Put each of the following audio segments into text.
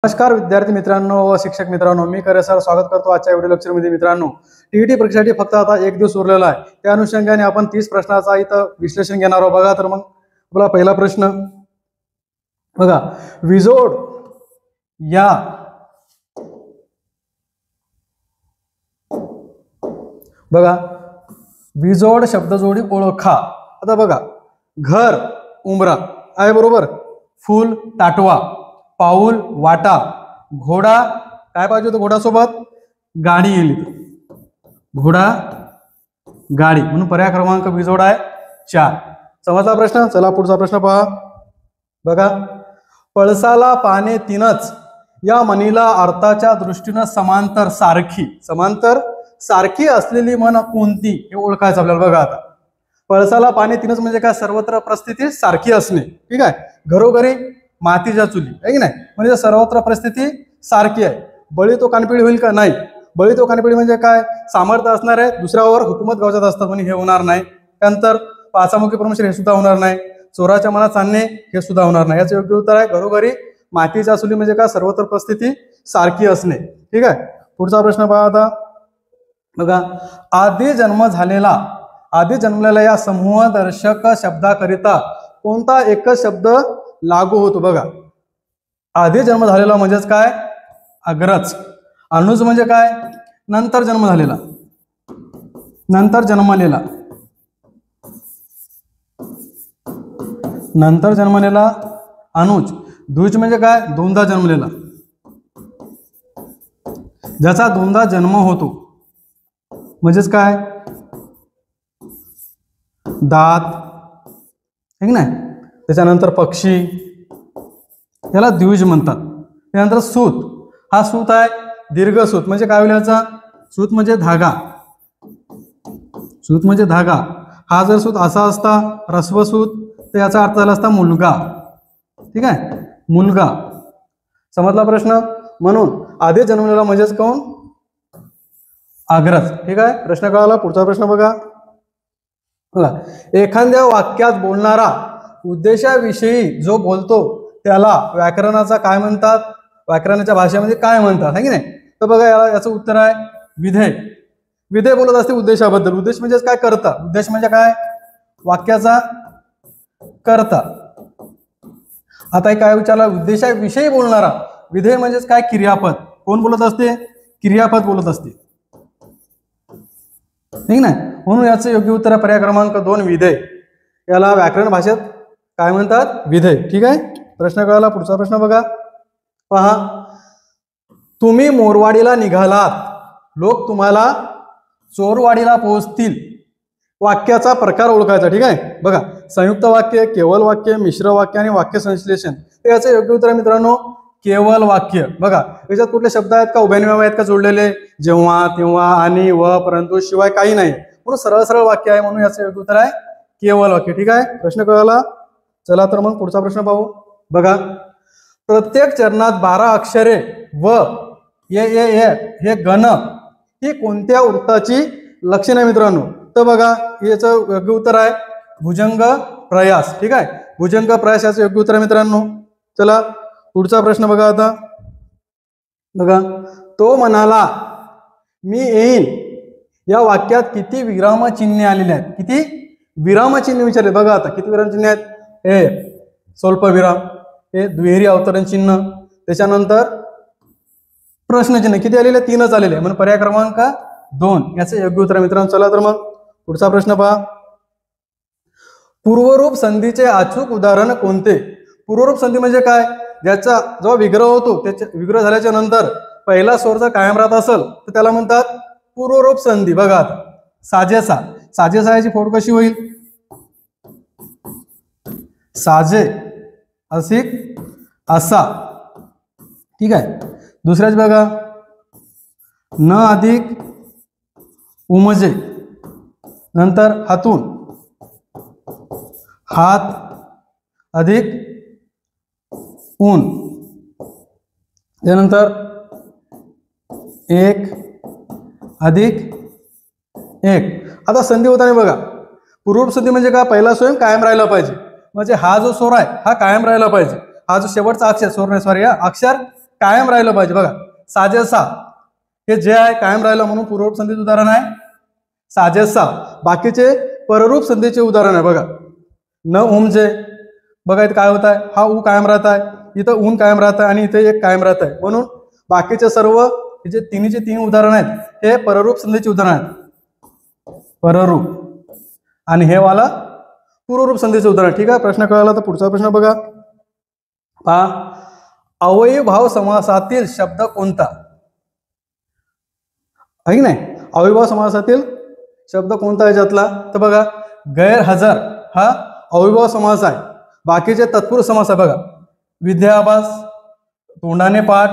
नमस्कार विद्यार्थी मित्रांनो व शिक्षक मित्रांनो, मी करे सर स्वागत करतो आजच्या व्हिडिओ लेक्चर मध्ये। मित्रांनो, टीईटी परीक्षेसाठी फक्त आता एक दिवस उरलेला आहे, त्या अनुषंगाने आपण 30 प्रश्नाचा इथं विश्लेषण घेणार आहोत। बघा तर मग आपला पहिला प्रश्न बघा, विजोड या बघा विजोड शब्दजोडी ओळखा। आता बघा, घर उंबरा आहे बरोबर, फूल ताटवा, पाऊल वाटा, घोडा काय पाहिजे होतं, घोडासोबत गाडी येईल, घोडा गाडी, म्हणून पर्याय क्रमांक विजोड आहे 4। समजला प्रश्न? चला पुढचा प्रश्न पहा। बघा, पळसाला पाने तीनच या म्हणीला अर्थाच्या दृष्टीने समांतर सारखी असलेली म्हण कोणती हे ओळखायचं आपल्याला। बघा आता, पळसाला पाने तीनच म्हणजे काय, सर्वत्र परिस्थिती सारखी असणे, ठीक आहे। घरोघरी मातीच्या चुली आहे की नाही, म्हणजे सर्वत्र परिस्थिती सारखी आहे। बळी तो कानपिळी होईल का? नाही। बळी तो कानपिळी म्हणजे काय, सामर्थ्य असणार आहे, दुसऱ्यावर हुकूमत गावजात असतात म्हणजे हे होणार नाही। त्यानंतर पाचामुखी परमेश्वर हे सुद्धा होणार नाही। चोराच्या मनात चालणे हे सुद्धा होणार नाही। याचं योग्य उत्तर आहे घरोघरी मातीच्या चुली म्हणजे काय, सर्वत्र परिस्थिती सारखी असणे, ठीक आहे। पुढचा प्रश्न पहा आता। बघा, आधी जन्मलेला या समूहदर्शक शब्दाकरिता कोणता एकच शब्द लागू होतो? बघा, आधी जन्म झालेला म्हणजेच काय, अग्रज। अनुज म्हणजे काय, नंतर जन्म झालेला, नंतर जन्मलेला अनुज। द्विज म्हणजे काय, दोनदा जन्मलेला, ज्याचा दोनदा जन्म होतो म्हणजेच काय, दात है की नाही। त्याच्यानंतर पक्षी, याला द्विज म्हणतात। त्यानंतर सूत, हा सूत आहे दीर्घ सूत म्हणजे काय होईल, याचा सूत म्हणजे धागा, हा जर सूत असा असता ह्रस्व सूत तर याचा अर्थ झाला असता मुलगा, ठीक आहे, मुलगा। समजला प्रश्न? म्हणून आधी जन्मलेला म्हणजेच कोण, अग्रज, ठीक आहे। प्रश्न कळाला? पुढचा प्रश्न बघा। एखाद्या वाक्यात बोलणारा उद्देशाविषयी जो बोलतो त्याला व्याकरणाचा काय म्हणतात, व्याकरणाच्या भाषेमध्ये काय म्हणतात, है की नाही। तर बघा, याचं उत्तर आहे विधेय। विधेय बोलत असते उद्देशाबद्दल। उद्देश म्हणजे काय, करता। उद्देश म्हणजे काय, वाक्याचा करता। आता काय विचारला, उद्देशाविषयी बोलणारा, विधेय म्हणजेच काय, क्रियापद। कोण बोलत असते, क्रियापद बोलत असते, ठीक नाही। म्हणून याचं योग्य उत्तर पर्याय क्रमांक 2 विधेय। याला व्याकरण भाषेत काय म्हणतात, विधेय, ठीक आहे। प्रश्न कळाला? पुढचा प्रश्न बघा। पहा, तुम्ही मोरवाडीला निघालात, लोक तुम्हाला चोरवाडीला पोहोचतील। वाक्याचा प्रकार ओळखायचा, ठीक आहे। बघा, संयुक्त वाक्य, केवल वाक्य, मिश्र वाक्य आणि वाक्य संश्लेषण। याचं योग्य उत्तर मित्रांनो केवल वाक्य। बघा, याच्यात कुठले शब्द आहेत का, उभयनिव्यय आहेत का जोडलेले, जेव्हा, तेव्हा, आणि, व, परंतु शिवाय काही नाही, म्हणून सरळ वाक्य आहे, म्हणून याचं योग्य उत्तर आहे केवल वाक्य, ठीक आहे। प्रश्न कळाला? चला तर मग पुढचा प्रश्न पाहू। बघा, प्रत्येक चरणात 12 अक्षरे व ये हे गण ही कोणत्या वृत्ताची लक्षणे मित्रांनो? तर बघा, याचं योग्य उत्तर आहे भुजंग प्रयास, ठीक आहे। भुजंग प्रयास याचं योग्य उत्तर आहे मित्रांनो। चला पुढचा प्रश्न बघा आता। बघा, तो म्हणाला मी येईन या वाक्यात किती विरामचिन्हे आलेले आहेत? किती विरामचिन्हे विचारले? बघा आता, किती विरामचिन्हे आहेत? हे स्वल्पविराम, हे दुहेरी अवतरण चिन्ह, त्याच्यानंतर प्रश्नचिन्ह किती आलेले? 3च आलेले, म्हणून पर्याय क्रमांक 2 याचं योग्य उत्तर मित्रांनो। चला तर मग पुढचा प्रश्न पहा। पूर्वरूप संधीचे अचूक उदाहरण कोणते? पूर्वरूप संधी म्हणजे काय, ज्याचा जो विग्रह होतो, त्याच्या विग्रह झाल्याच्या नंतर पहिला स्वर जर कायम राहत असेल तर त्याला म्हणतात पूर्वरूप संधी। बघा आता, साजेसा याची फोड कशी होईल, साजे असिक असा, ठीक आहे। दुसऱ्याच बघा, न अधिक उमजे, नंतर हातून, हात अधिक ऊन, त्यानंतर एक अधिक एक। आता संधी होताना बघा, पूर्वरूप संधी म्हणजे काय, पहिला स्वयं कायम राहिला पाहिजे, म्हणजे हा जो स्वर आहे हा कायम राहिला पाहिजे, हा जो शेवटचा अक्षर सॉरी अक्षर कायम राहिलं पाहिजे. बघा साजेसा हे जे आहे कायम राहिलं म्हणून पूर्वरूप संधीचं उदाहरण आहे साजेसा. बाकीचे पररूप संधीचे उदाहरण आहे. बघा न उमजे, बघा इथे काय होत आहे, हा ऊ कायम राहत आहे, इथं ऊन कायम राहत आहे आणि इथे एक कायम राहत आहे. म्हणून बाकीचे सर्व जे तिन्हीचे तीन उदाहरण आहेत हे पररूप संधीचे उदाहरण आहेत, पररूप. आणि हे वाला पूर्वरूप संधीचे उदाहरण. ठीक आहे, प्रश्न कळाला तर पुढचा प्रश्न बघा. पहा अवयभाव समासातील शब्द कोणता आहे की नाही. अवयभाव समासातील शब्द कोणता आहे याच्यातला, तर बघा गैरहजर हा अवयभाव समास आहे. बाकीचे तत्पुरुष समास आहे. बघा विद्याभ्यास, तोंडाने पाठ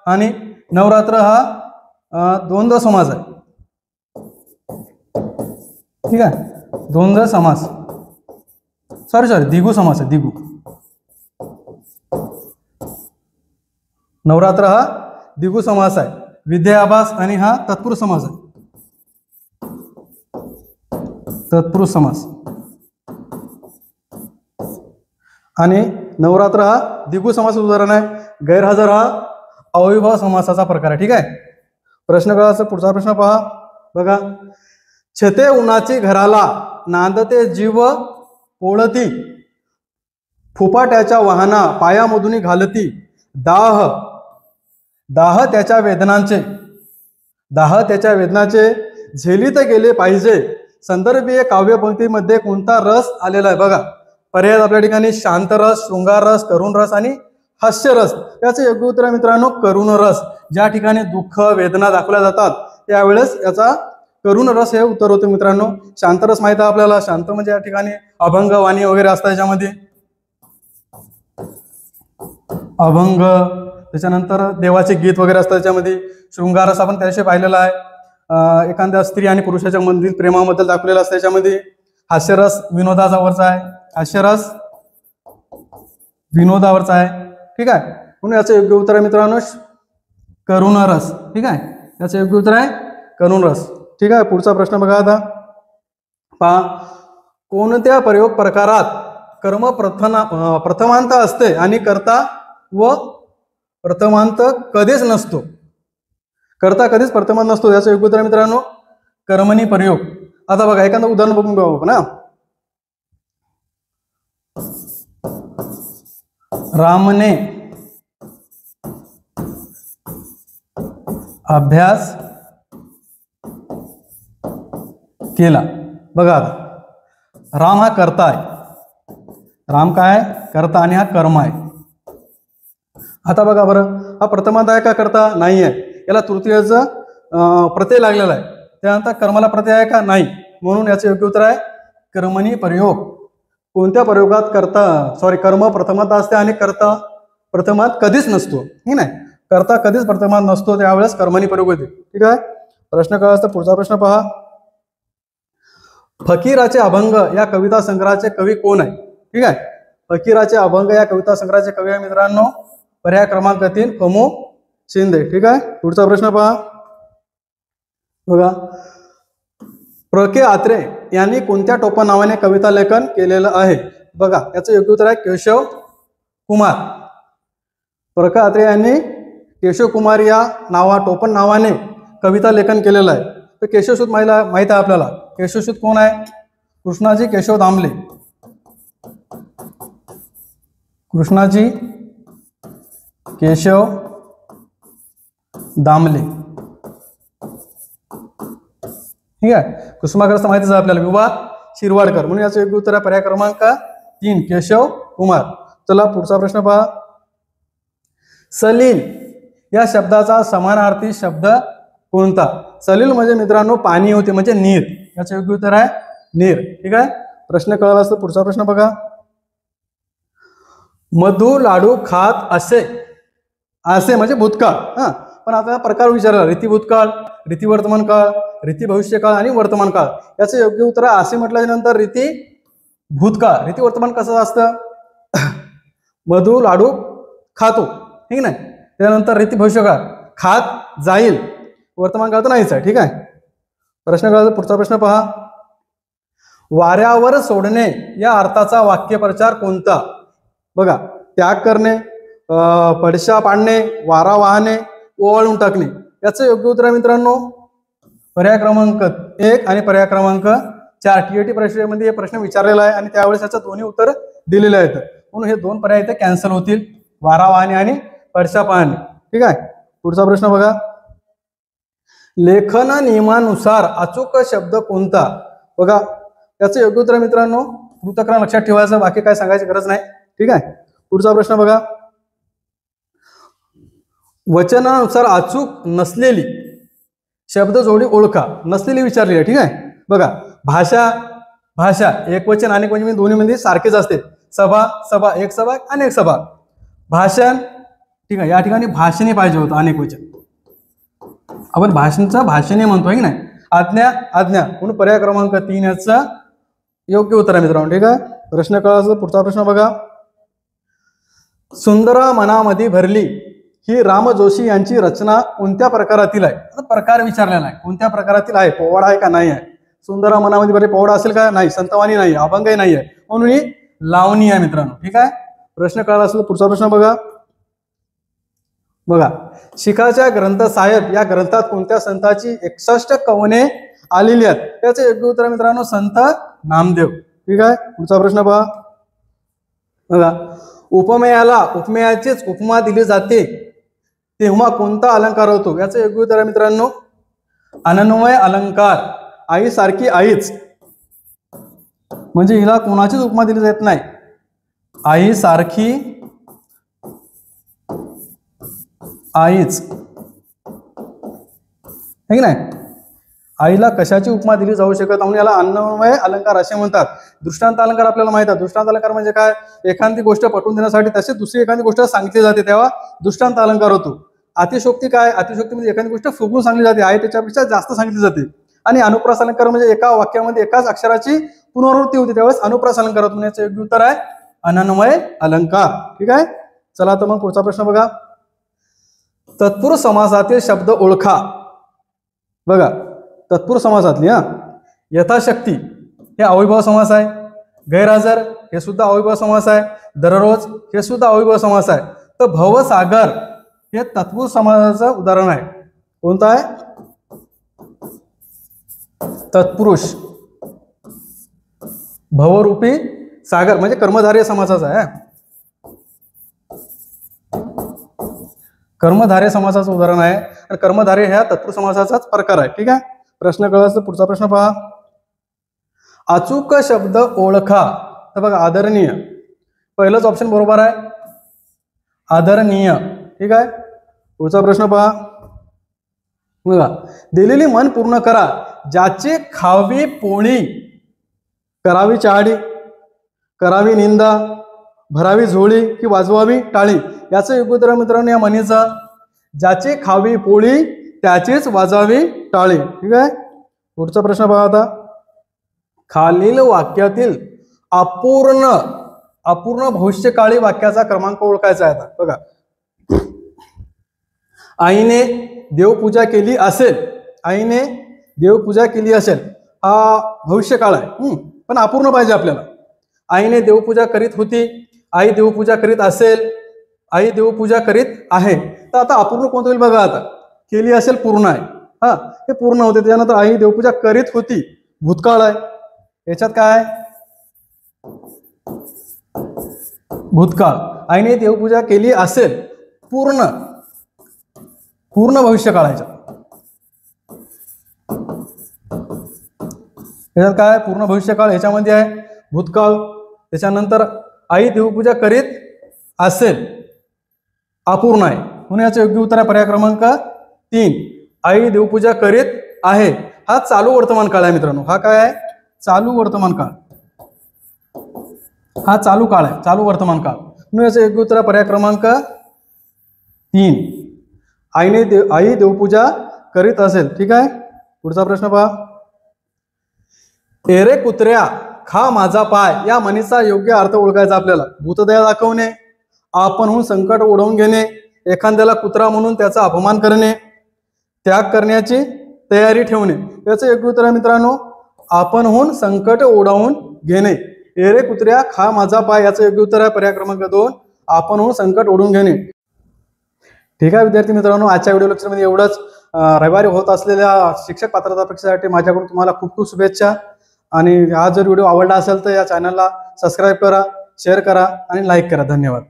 आणि नवरात्र हा द्वंद्व समास आहे. ठीक आहे, द्वंद्व समास, सॉरी द्विगु समास आहे, द्विगु. नवरात्र हा द्विगु समास आहे, विद्याभ्यास आणि हा तत्पुरुष समास आहे, तत्पुरुष समास. आणि नवरात्र हा द्विगु समास उदाहरण आहे. गैरहजर हा अवयभाव समासाचा प्रकार आहे. ठीक आहे, प्रश्न कळाचा पुढचा प्रश्न पहा. बघा छते उन्हाची घराला नांदते जीव पोळती, फुपाट्याच्या वाहना पायामधून घालती, दाह दाह त्याच्या वेदनांचे, दाह त्याच्या वेदनाचे झेलीत गेले पाहिजे. संदर्भीय काव्यपंक्तीमध्ये कोणता रस आलेला आहे. बघा पर्याय आपल्या ठिकाणी शांत रस, शृंगार रस, करुण रस आणि हास्य रस. याचे योग्य उत्तर मित्रांनो करुण रस. ज्या ठिकाणी दुःख वेदना दाखवल्या जातात त्यावेळेस याचा करुण रस हे उत्तर होते मित्रांनो. शांत रस माहित आहे आपल्याला, शांत म्हणजे या ठिकाणी अभंग वाणी वगैरे असतात याच्यामध्ये, अभंग, त्याच्यानंतर देवाचे गीत वगैरे असतात त्याच्यामध्ये. शृंगार रस आपण त्याविषयी पाहिलेला आहे, एखाद्या स्त्री आणि पुरुषाच्या मधील प्रेमाबद्दल दाखवलेला असतं त्याच्यामध्ये. हास्यरस विनोदाचा वरचा आहे, हास्यरस विनोदावरचा आहे. ठीक आहे, म्हणून याचं योग्य उत्तर आहे मित्रांनो करुण रस. ठीक आहे, याचं योग्य उत्तर आहे करुण रस. ठीक आहे, पुढचा प्रश्न बघा आता. पहा कोणत्या प्रयोग प्रकारात कर्म प्रथमांत असते आणि कर्ता व प्रथमांत कधीच नसतो. कर्ता कधीच प्रथमांत नसतो. याचं योग्य उत्तर आहे मित्रांनो कर्मणी प्रयोग. आता बघा एखादं उदाहरण बघून घेऊ आपण. रामने अभ्यास केला. बघा आता राम हा कर्ता आहे, राम काय कर्ता आणि हा कर्म आहे. आता बघा बरं हा प्रथमांत आहे का कर्ता नाही आहे. याला तृतीयाचं प्रत्यय लागलेला आहे, त्यानंतर कर्माला प्रत्यय आहे का नाही. म्हणून याचे योग्य उत्तर आहे कर्मणी प्रयोग. कोणत्या प्रयोगात कर्म प्रथमात असते आणि कर्ता प्रथमात कधीच नसतो. ठीक आहे, कर्ता कधीच प्रथमात नसतो त्यावेळेस कर्मणी प्रयोग होते. ठीक आहे, प्रश्न कळला असता पुढचा प्रश्न पहा. फकीराचे अभंग या कविता संग्रहाचे कवी कोण आहे. ठीक आहे, फकीराचे अभंग या कविता संग्रहाचे कवी आहे मित्रांनो पर्याय क्रमांक 3 फमो शिंदे. ठीक आहे, पुढचा प्रश्न पहा. बघा प्र के अत्रे यांनी कोणत्या टोपण नावाने कविता लेखन केलेलं आहे. बघा याचं योग्य उत्तर आहे केशव कुमार. प्र के अत्रे यांनी केशव कुमार या टोपण नावाने कविता लेखन केलेलं आहे. तर केशवसूत माहित आहे आपल्याला. केशवसूत कोण आहे, कृष्णाजी केशव दामले. कृष्णाजी केशव दामले. ठीक आहे, कुसुमाग्रस्त माहितीच आहे आपल्याला विवाह शिरवाडकर. म्हणून याचं योग्य उत्तर आहे पर्याय क्रमांक 3 केशव कुमार. चला पुढचा प्रश्न पहा. सलील या शब्दाचा समानार्थी शब्द कोणता. सलील म्हणजे मित्रांनो पाणी होते म्हणजे नीर. याचं योग्य उत्तर आहे नीर. ठीक आहे, प्रश्न कळाला असतो पुढचा प्रश्न बघा. मधु लाडू खात असे, असे म्हणजे भूतकाळ. पण आता प्रकार विचारला रीती भूतकाळ, रीती वर्तमान काळ, रीती भविष्य काळ आणि वर्तमान काळ. याचं योग्य उत्तर आहे असे म्हटल्यानंतर रीती भूतकाळ. रीती वर्तमान कसं असतं, मधु लाडू खातो. ठीक नाही, त्यानंतर रीती भविष्य काळ खात जाईल, वर्तमान काळ तर नाहीच आहे. ठीक आहे, प्रश्न काळाचा पुढचा प्रश्न पहा. वाऱ्यावर सोडणे या अर्थाचा वाक्यप्रचार कोणता. बघा त्याग करणे, पडशा पाडणे, वारा वाहणे, ओवाळून टाकणे. याचं योग्य उत्तर आहे मित्रांनो पर्याय क्रमांक 1 आणि पर्याय क्रमांक 4. टीएटी परीक्षेमध्ये हे प्रश्न विचारलेला आहे आणि त्यावेळेस याचं दोन्ही उत्तर दिलेले आहेत. म्हणून हे दोन पर्याय इथे कॅन्सल होतील, वारा वाहणे आणि पडशा पाहणे. ठीक आहे. पुढचा प्रश्न बघा. लेखन नियमानुसार अचूक शब्द कोणता? बघा याचं योग्य उत्तर मित्रांनो कृतकरण लक्षात ठेवायचं, बाकी काय सांगायची गरज नाही. ठीक आहे. पुढचा प्रश्न बघा. वचनानुसार अचूक नसलेली शब्द जोडी ओळखा. नसलेली विचारली आहे. ठीक आहे. बघा भाषा, भाषा एक वचन अनेक वचन दोन्ही मध्ये सारखेच असते. सभा, सभा एक सभा अनेक सभा. भाषण, ठीक आहे, या ठिकाणी भाषणे पाहिजे होतं अनेक वचन. आपण भाषणचं भाषणे म्हणतोय की नाही. आज्ञा, आज्ञा म्हणून पर्याय क्रमांक 3 याचं योग्य उत्तर आहे मित्रांनो. ठीक आहे. प्रश्न कळाला. पुढचा प्रश्न बघा. सुंदरा मनामध्ये भरली ही राम जोशी यांची रचना कोणत्या प्रकारातील आहे? आता प्रकार विचारलेला आहे. कोणत्या प्रकारातील आहे? पोवाडा आहे का नाही आहे? सुंदरा मनामध्ये भरली पोवाडा असेल का? नाही. संतवाणी नाही, अभंगही नाही आहे, म्हणून ही लावणी आहे मित्रांनो. ठीक आहे. प्रश्न कळाला असेल. पुढचा प्रश्न बघा. बघा शिखाच्या ग्रंथ साहेब या ग्रंथात कोणत्या संतांची 61 कवने आलेली आहेत? त्याचे योग्य उत्तर मित्रांनो संत नामदेव. ठीक आहे. पुढचा प्रश्न पहा. बघा उपमेयाला उपमेयाचीच उपमा दिली जाते तेव्हा कोणता अलंकार होतो? याचं योग्य उत्तर आहे मित्रांनो अनन्वय अलंकार. आई सारखी आईच, म्हणजे हिला कोणाचीच उपमा दिली जात नाही. आई सारखी आईच, है की नाही. आईला कशाची उपमा दिली जाऊ शकत म्हणून याला अन्वय अलंकार असे म्हणतात. दृष्टांत अलंकार आपल्याला माहित आहे. दृष्टांत अलंकार म्हणजे काय? एखादी गोष्ट पटवून देण्यासाठी तसे दुसरी एखादी गोष्ट सांगितली जाते तेव्हा दृष्टांत अलंकार होतो. अतिशोक्ती काय? अतिशोक्ती म्हणजे एखादी गोष्ट फुगून सांगली जाते, आहे त्याच्यापेक्षा जास्त सांगितली जाते. आणि अनुप्रास अलंकार म्हणजे एका वाक्यामध्ये एकाच अक्षराची पुनरावृत्ती होती त्यावेळेस अनुप्रास अलंकार होतो. याचं योग्य उत्तर आहे अनन्वय अलंकार. ठीक आहे. चला तर मग पुढचा प्रश्न बघा. तत्पुरुष समासातील शब्द ओळखा. बघा तत्पुरुष समासातली यथाशक्ती हे अविभाव समास आहे. गैरहजर हे सुद्धा अविभाव समास आहे. दररोज हे सुद्धा अविभाव समास आहे. तर भवसागर हे तत्पुरुष समासाचं उदाहरण आहे. कोणतं आहे? तत्पुरुष. भवरूपी सागर म्हणजे कर्मधारय समासाचा आहे. कर्मधारय समासाचं उदाहरण आहे आणि कर्मधारय ह्या तत्पुरुष समासाचाच प्रकार आहे. ठीक आहे. प्रश्न कळला. पुढचा प्रश्न पहा. अचूक शब्द ओळखा. तर बघा आदरणीय पहिलंच ऑप्शन बरोबर आहे, आदरणीय. ठीक आहे. पुढचा प्रश्न पहा. बघा दिलेली मन पूर्ण करा. ज्याची खावी पोळी, करावी चहाडी, करावी निंदा, भरावी झोळी की वाजवावी टाळी. याचं योग्य उत्तर मित्रांनो या म्हणीचं ज्याची खावी पोळी त्याचीच वाजवावी टाळी. ठीक आहे. पुढचा प्रश्न पहा आता. खालील वाक्यातील अपूर्ण भविष्यकाळी वाक्याचा क्रमांक ओळखायचा आहे. आता बघा आईने देवपूजा केली असेल, आईने देवपूजा केली असेल हा भविष्यकाळ आहे, पण अपूर्ण पाहिजे आपल्याला. आईने देवपूजा करीत होती, आई देवपूजा करीत असेल, आई देवपूजा करीत आहे. तर आता अपूर्ण कोणतं होईल बघा. आता केली असेल पूर्ण आहे, हे पूर्ण होते. त्यानंतर आई देवपूजा करीत होती भूतकाळ आहे. याच्यात काय? भूतकाळ. आईने देवपूजा केली असेल पूर्ण भविष्यकाळाच्या. याच्यात काय? पूर्ण भविष्यकाळ. ह्याच्यामध्ये आहे भूतकाळ. त्याच्यानंतर आई देवपूजा करीत असेल अपूर्ण आहे म्हणून याचं योग्य उत्तर आहे पर्याय क्रमांक 3. आई देवपूजा करीत आहे हा चालू वर्तमान काळ आहे मित्रांनो. हा काय आहे? चालू वर्तमान काळ. हा चालू काळ आहे, चालू वर्तमान काळ. म्हणून याचं योग्य उत्तर आहे पर्याय क्रमांक 3. आई देवपूजा करीत असेल. ठीक आहे. पुढचा प्रश्न पहा. एरे कुत्र्या खा माझा पाय या म्हणीचा योग्य अर्थ ओळखायचा आपल्याला. भूतदया दाखवणे, आपणहून संकट ओढवून घेणे, एखाद्याला कुत्रा म्हणून त्याचा अपमान करणे, त्याग करण्याची तयारी ठेवणे. याचं योग्य उत्तर आहे मित्रांनो आपणहून संकट ओढवून घेणे. एरे कुत्र्या खा माझा पाय याचं योग्य उत्तर आहे पर्याय क्रमांक 2. आपणहून संकट ओढून घेणे. ठीक आहे विद्यार्थी मित्रांनो, आजच्या व्हिडिओ लेक्चरमध्ये एवढंच. रविवारी होत असलेल्या शिक्षक पात्रता परीक्षेसाठी माझ्याकडून तुम्हाला खूप खूप शुभेच्छा. आणि हा जर व्हिडिओ आवडला असेल तर या चॅनलला सबस्क्राईब करा, शेअर करा आणि लाईक करा. धन्यवाद.